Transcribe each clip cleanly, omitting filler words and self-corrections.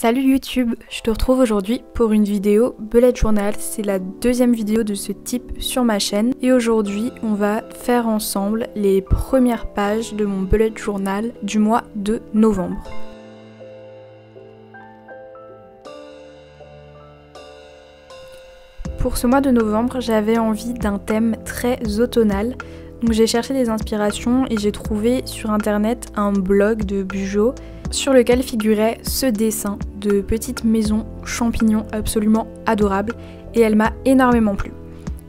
Salut YouTube, je te retrouve aujourd'hui pour une vidéo bullet journal. C'est la deuxième vidéo de ce type sur ma chaîne et aujourd'hui on va faire ensemble les premières pages de mon bullet journal du mois de novembre. Pour ce mois de novembre, j'avais envie d'un thème très automnal. Donc j'ai cherché des inspirations et j'ai trouvé sur internet un blog de Bujo sur lequel figurait ce dessin de petite maison champignons absolument adorable et elle m'a énormément plu.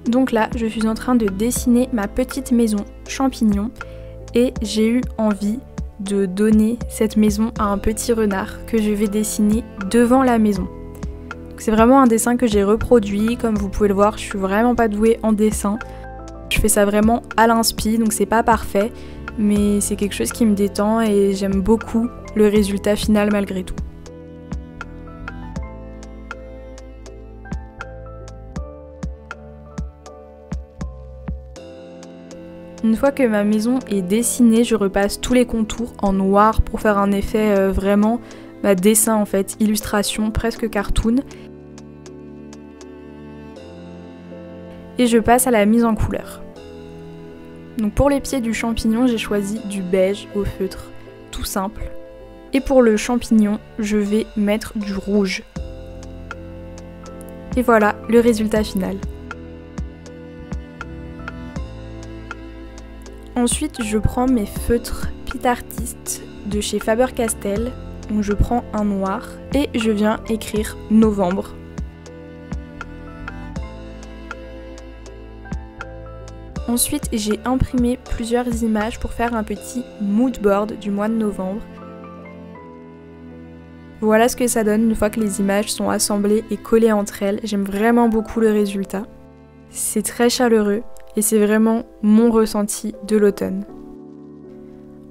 Donc là, je suis en train de dessiner ma petite maison champignon et j'ai eu envie de donner cette maison à un petit renard que je vais dessiner devant la maison. C'est vraiment un dessin que j'ai reproduit, comme vous pouvez le voir, je suis vraiment pas douée en dessin. Je fais ça vraiment à l'inspi, donc c'est pas parfait, mais c'est quelque chose qui me détend et j'aime beaucoup le résultat final malgré tout. Une fois que ma maison est dessinée, je repasse tous les contours en noir pour faire un effet vraiment dessin en fait, illustration, presque cartoon. Et je passe à la mise en couleur. Donc pour les pieds du champignon, j'ai choisi du beige au feutre, tout simple. Et pour le champignon, je vais mettre du rouge. Et voilà le résultat final. Ensuite, je prends mes feutres Pit Artist de chez Faber-Castell. Donc je prends un noir et je viens écrire novembre. Ensuite, j'ai imprimé plusieurs images pour faire un petit mood board du mois de novembre. Voilà ce que ça donne une fois que les images sont assemblées et collées entre elles. J'aime vraiment beaucoup le résultat. C'est très chaleureux et c'est vraiment mon ressenti de l'automne.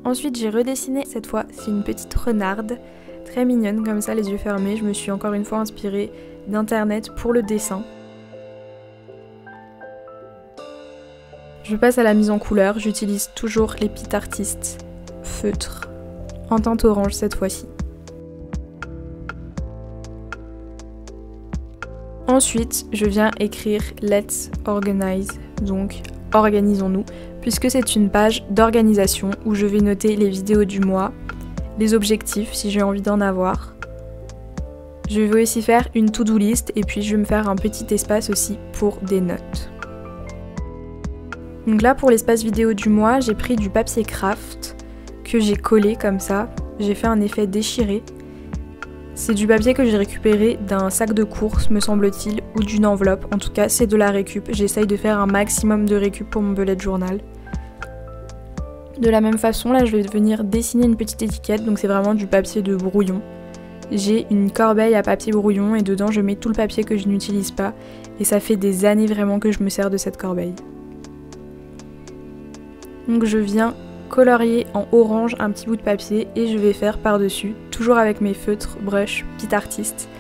Ensuite, j'ai redessiné, cette fois, c'est une petite renarde, très mignonne comme ça, les yeux fermés. Je me suis encore une fois inspirée d'internet pour le dessin. Je passe à la mise en couleur, j'utilise toujours les Pit Artist feutres, en teinte orange cette fois-ci. Ensuite, je viens écrire Let's Organize, donc organisons-nous, puisque c'est une page d'organisation où je vais noter les vidéos du mois, les objectifs si j'ai envie d'en avoir. Je vais aussi faire une to-do list et puis je vais me faire un petit espace aussi pour des notes. Donc là pour l'espace vidéo du mois, j'ai pris du papier craft que j'ai collé comme ça, j'ai fait un effet déchiré. C'est du papier que j'ai récupéré d'un sac de course me semble-t-il ou d'une enveloppe, en tout cas c'est de la récup, j'essaye de faire un maximum de récup pour mon bullet journal. De la même façon là je vais venir dessiner une petite étiquette, donc c'est vraiment du papier de brouillon. J'ai une corbeille à papier brouillon et dedans je mets tout le papier que je n'utilise pas et ça fait des années vraiment que je me sers de cette corbeille. Donc je viens colorier en orange un petit bout de papier et je vais faire par-dessus, toujours avec mes feutres brush Pit Artist,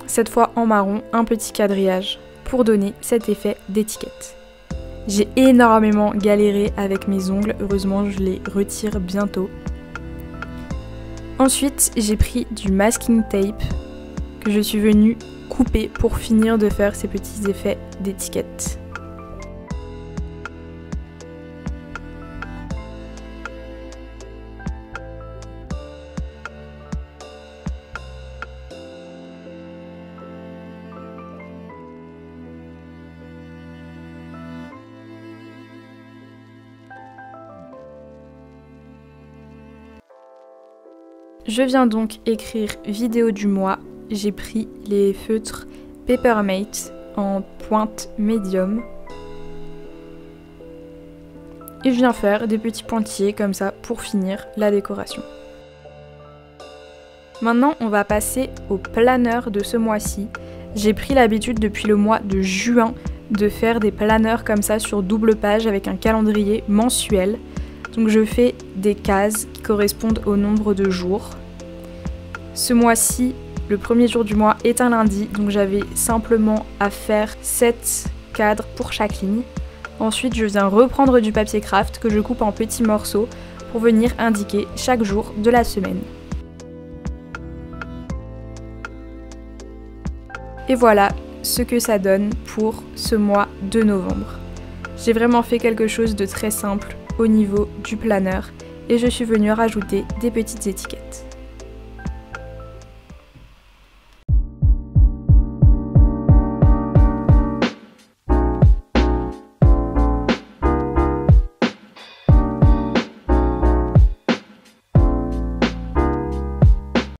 cette fois en marron, un petit quadrillage pour donner cet effet d'étiquette. J'ai énormément galéré avec mes ongles, heureusement je les retire bientôt. Ensuite j'ai pris du masking tape que je suis venue couper pour finir de faire ces petits effets d'étiquette. Je viens donc écrire vidéo du mois, j'ai pris les feutres Papermate en pointe médium et je viens faire des petits pointillés comme ça pour finir la décoration. Maintenant on va passer au planeur de ce mois-ci. J'ai pris l'habitude depuis le mois de juin de faire des planeurs comme ça sur double page avec un calendrier mensuel. Donc je fais des cases qui correspondent au nombre de jours. Ce mois-ci, le premier jour du mois est un lundi, donc j'avais simplement à faire 7 cadres pour chaque ligne. Ensuite, je viens reprendre du papier craft que je coupe en petits morceaux pour venir indiquer chaque jour de la semaine. Et voilà ce que ça donne pour ce mois de novembre. J'ai vraiment fait quelque chose de très simple au niveau du planeur et je suis venue rajouter des petites étiquettes.